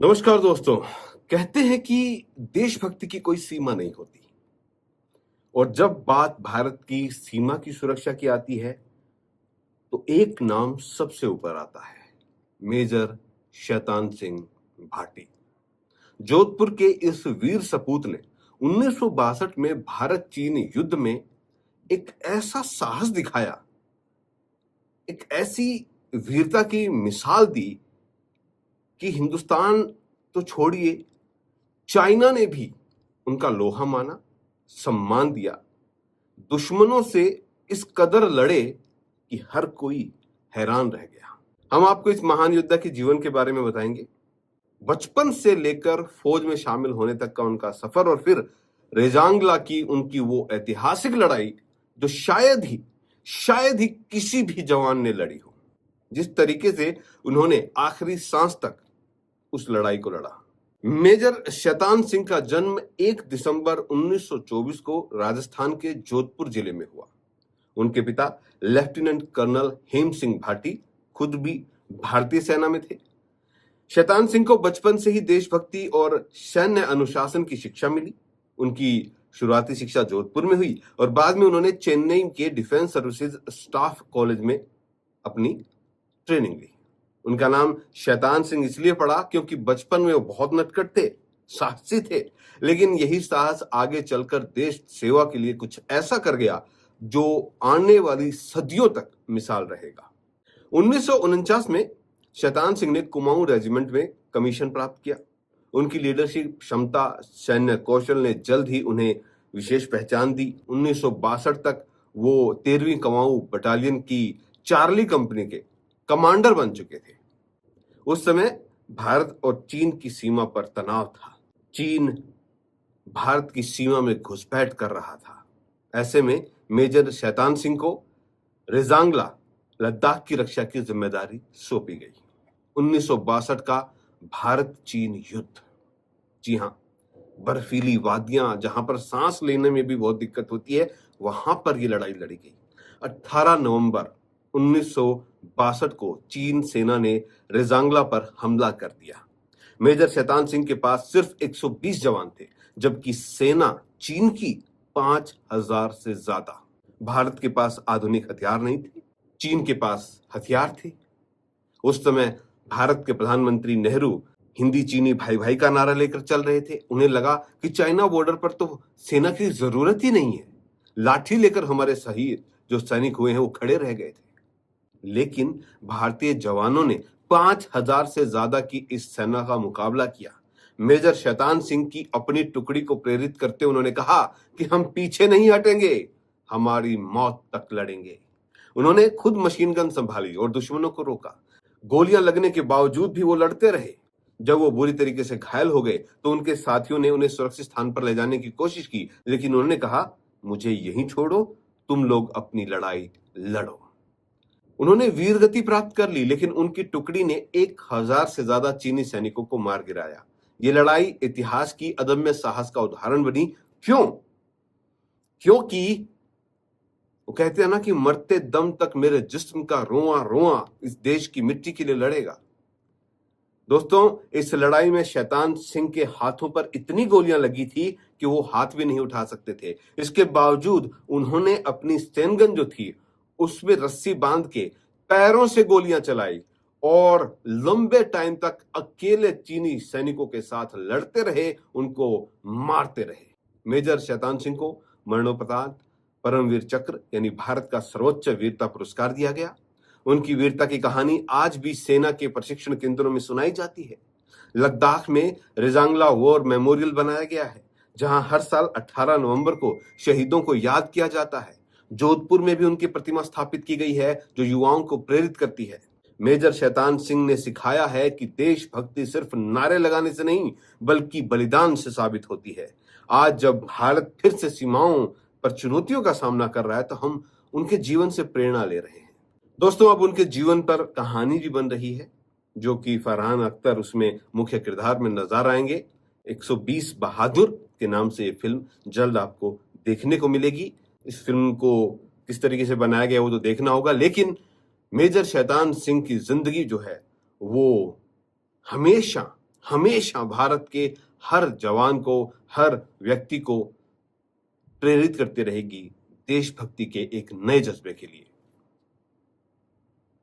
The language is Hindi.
नमस्कार दोस्तों। कहते हैं कि देशभक्ति की कोई सीमा नहीं होती और जब बात भारत की सीमा की सुरक्षा की आती है तो एक नाम सबसे ऊपर आता है, मेजर शैतान सिंह भाटी। जोधपुर के इस वीर सपूत ने 1962 में भारत चीन युद्ध में एक ऐसा साहस दिखाया, एक ऐसी वीरता की मिसाल दी कि हिंदुस्तान तो छोड़िए, चाइना ने भी उनका लोहा माना, सम्मान दिया। दुश्मनों से इस कदर लड़े कि हर कोई हैरान रह गया। हम आपको इस महान योद्धा के जीवन के बारे में बताएंगे, बचपन से लेकर फौज में शामिल होने तक का उनका सफर और फिर रेजांगला की उनकी वो ऐतिहासिक लड़ाई जो शायद ही किसी भी जवान ने लड़ी हो। जिस तरीके से उन्होंने आखिरी सांस तक उस लड़ाई को लड़ा। मेजर शैतान सिंह का जन्म 1 दिसंबर 1924 को राजस्थान के जोधपुर जिले में हुआ। उनके पिता लेफ्टिनेंट कर्नल हेम सिंह भाटी खुद भी भारतीय सेना में थे। शैतान सिंह को बचपन से ही देशभक्ति और सैन्य अनुशासन की शिक्षा मिली। उनकी शुरुआती शिक्षा जोधपुर में हुई और बाद में उन्होंने चेन्नई के डिफेंस सर्विसेज स्टाफ कॉलेज में अपनी ट्रेनिंग ली। उनका नाम शैतान सिंह इसलिए पड़ा क्योंकि बचपन में वो बहुत नटखट थे, साहसी थे, लेकिन यही साहस आगे चलकर देश सेवा के लिए कुछ ऐसा कर गया जो आने वाली सदियों तक मिसाल रहेगा। 1949 में शैतान सिंह ने कुमाऊं रेजिमेंट में कमीशन प्राप्त किया। उनकी लीडरशिप क्षमता, सैन्य कौशल ने जल्द ही उन्हें विशेष पहचान दी। 1962 तक वो 13वीं कुमाऊं बटालियन की चार्ली कंपनी के कमांडर बन चुके थे। उस समय भारत और चीन की सीमा पर तनाव था। चीन भारत की सीमा में घुसपैठ कर रहा था। ऐसे में मेजर शैतान सिंह को रेजांगला, लद्दाख की रक्षा की जिम्मेदारी सौंपी गई। 1962 का भारत चीन युद्ध। जी हाँ, बर्फीली वादियां जहां पर सांस लेने में भी बहुत दिक्कत होती है, वहां पर ये लड़ाई लड़ी गई। 18 नवंबर 1962 को चीन सेना ने रेजांगला पर हमला कर दिया। मेजर शैतान सिंह के पास सिर्फ 120 जवान थे, जबकि सेना चीन की 5000 से ज्यादा। भारत के पास आधुनिक हथियार नहीं थे, चीन के पास हथियार थे। उस समय भारत के प्रधानमंत्री नेहरू हिंदी चीनी भाई भाई का नारा लेकर चल रहे थे। उन्हें लगा कि चाइना बॉर्डर पर तो सेना की जरूरत ही नहीं है, लाठी लेकर हमारे शहीद जो सैनिक हुए हैं वो खड़े रह गए थे। लेकिन भारतीय जवानों ने 5000 से ज्यादा की इस सेना का मुकाबला किया। मेजर शैतान सिंह की अपनी टुकड़ी को प्रेरित करते उन्होंने कहा कि हम पीछे नहीं हटेंगे, हमारी मौत तक लड़ेंगे। उन्होंने खुद मशीन गन संभाली और दुश्मनों को रोका। गोलियां लगने के बावजूद भी वो लड़ते रहे। जब वो बुरी तरीके से घायल हो गए तो उनके साथियों ने उन्हें सुरक्षित स्थान पर ले जाने की कोशिश की, लेकिन उन्होंने कहा, मुझे यहीं छोड़ो, तुम लोग अपनी लड़ाई लड़ो। उन्होंने वीरगति प्राप्त कर ली, लेकिन उनकी टुकड़ी ने 1000 से ज्यादा चीनी सैनिकों को मार गिराया। ये लड़ाई इतिहास की अदम्य साहस का उदाहरण बनी। क्यों? क्योंकि वो कहते हैं ना कि मरते दम तक मेरे जिस्म का रोआ रोआ इस देश की मिट्टी के लिए लड़ेगा। दोस्तों, इस लड़ाई में शैतान सिंह के हाथों पर इतनी गोलियां लगी थी कि वो हाथ भी नहीं उठा सकते थे। इसके बावजूद उन्होंने अपनी स्टेनगन जो थी उसमें रस्सी बांध के पैरों से गोलियां चलाई और लंबे टाइम तक अकेले चीनी सैनिकों के साथ लड़ते रहे, उनको मारते रहे। मेजर शैतान सिंह को मरणोपरांत परमवीर चक्र यानी भारत का सर्वोच्च वीरता पुरस्कार दिया गया। उनकी वीरता की कहानी आज भी सेना के प्रशिक्षण केंद्रों में सुनाई जाती है। लद्दाख में रेजांगला वॉर मेमोरियल बनाया गया है, जहां हर साल 18 नवंबर को शहीदों को याद किया जाता है। जोधपुर में भी उनकी प्रतिमा स्थापित की गई है, जो युवाओं को प्रेरित करती है। मेजर शैतान सिंह ने सिखाया है कि देशभक्ति सिर्फ नारे लगाने से नहीं, बल्कि बलिदान से साबित होती है। आज जब भारत फिर से सीमाओं पर चुनौतियों का सामना कर रहा है, तो हम उनके जीवन से प्रेरणा ले रहे हैं। दोस्तों, अब उनके जीवन पर कहानी भी बन रही है, जो कि फरहान अख्तर उसमें मुख्य किरदार में नजर आएंगे। 120 बहादुर के नाम से ये फिल्म जल्द आपको देखने को मिलेगी। इस फिल्म को किस तरीके से बनाया गया वो तो देखना होगा, लेकिन मेजर शैतान सिंह की जिंदगी जो है वो हमेशा हमेशा भारत के हर जवान को, हर व्यक्ति को प्रेरित करती रहेगी देशभक्ति के एक नए जज्बे के लिए।